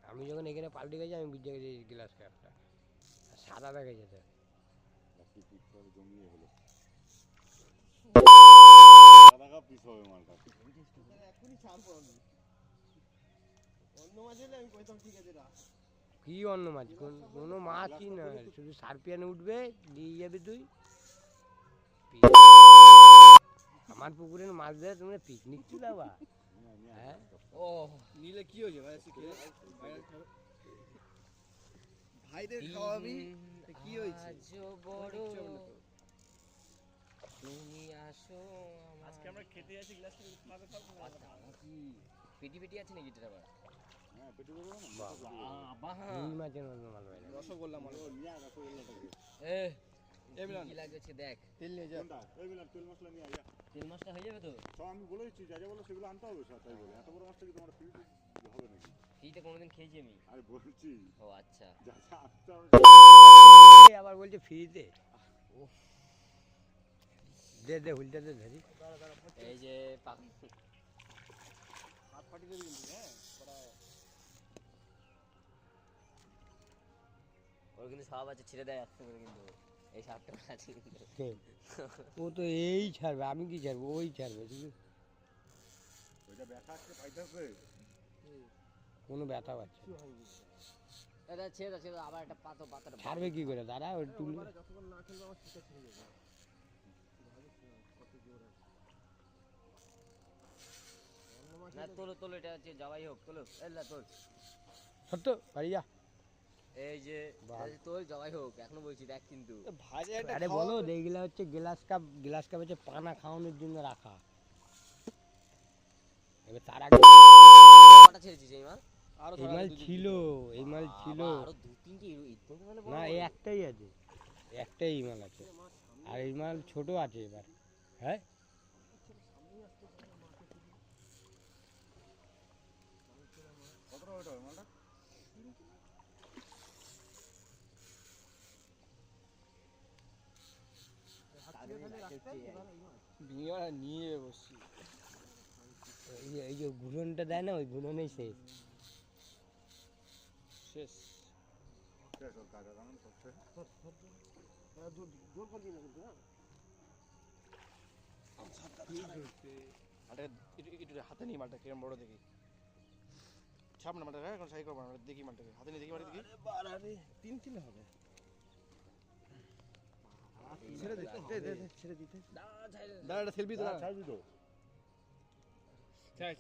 আমি যখন এখানে পাল্টে গেছি আমি বুঝে গেছি গ্লাস কাপটা সাদা দেখে যেতে জমিয়ে হলো সাদা কাপ পিস হবে মালটা এখনই ছাড়বো আমি অন্য মাছ হলে আমি কইতাম ঠিক আছে রাখ কি অন্য মাছ কোনো মাছই না শুধু সার্পিয়ানে উঠবে নিয়ে যাবে তুই আমার পুকুরের মাছ দেয় তোমরা পিকনিক চুলাবা হ্যাঁ ও নিলে কি হয়েছে ভাই ভাইদের খাওয়াবি কি হয়েছে বড় তুমি আসো আজকে আমরা খেতে যাচ্ছি গ্লাস থেকে খাওয়াতে পারবো না কি পেটি পেটি আছে নাকি এটা আবার হ্যাঁ পেটে বড় না বাবা এই মাছের মতো মাল বাইরে রসগোল্লা মানে নিয়ে রসগোল্লাটাকে কি লাগছে আজকে দেখ তেল নিয়ে যা কোনটা এই মিলান তেল মশলা নিয়ে আয় তেল মাছটা হয়ে যাবে তো সব আমি বলে দিচ্ছি যা যা বলো সেগুলো আনতে হবে স্যার তাই বলে এত বড় মাছটা কি তোমার ফ্রি হবে নাকি ফ্রিতে কোনোদিন খেয়েছি আমি আরে বলছি ও আচ্ছা যা যা আনতে হবে আবার বলছে ফ্রিতে দে দে হুলটা দে ধরি এই যে হাত ফাটি দেবে কিন্তু হ্যাঁ ওর কিন্তু সব আছে ছেড়ে দেয় আসতে করে কিন্তু এই সাপটা আছে কিন্তু ও তো এই ছাড়বে আমি কি ছাড়বো ওই ছাড়বে ঠিক আছে ওইটা ব্যথা আসছে পাইতেছে কোনো ব্যথা পাচ্ছে এটা ছেড়ে দাও আবার একটা পাতাটা ছাড়বে কি করে দাঁড়া ওই তুলবে যতক্ষণ না খেলবে আমার সেটা ছেড়ে যাবে না তোলো এটা হচ্ছে জবাই হোক তোলো এলা তোল সত্য বাড়ি যা এই যে তোল জবাই হোক এখনো বলছি দেখ কিন্তু ভাজে আরে বলো এইগুলা হচ্ছে গ্লাস কাপ হচ্ছে পানা খাওয়ানোর জন্য রাখা এবার তার আগে কটা ছেড়েছিস এই মাল এই মাল ছিল আরো দু তিনটে না এই একটাই আছে একটাই মাল আছে আর এই মাল ছোট আছে এবার হ্যাঁ কতটা ওইটা হবে মালটা নিয়ে বসছি এই যে ঘুরনটা দেয় না ওই ঘুরনেই শেষ শেষ শেষ ওর কাজ এখন সব শেষ জোর করবি না কিন্তু একটু হাতে নিই মালটা কিরম বড় দেখি ছাপ না মালটা এখন সাই করবো না দেখি মালটাকে হাতে নিয়ে দেখি মালটা দেখি তিন তিন হবে ছেড়ে দিতে ছেড়ে দিতে দাঁড়া সেলফি তো ছাড়বি তো ছাড়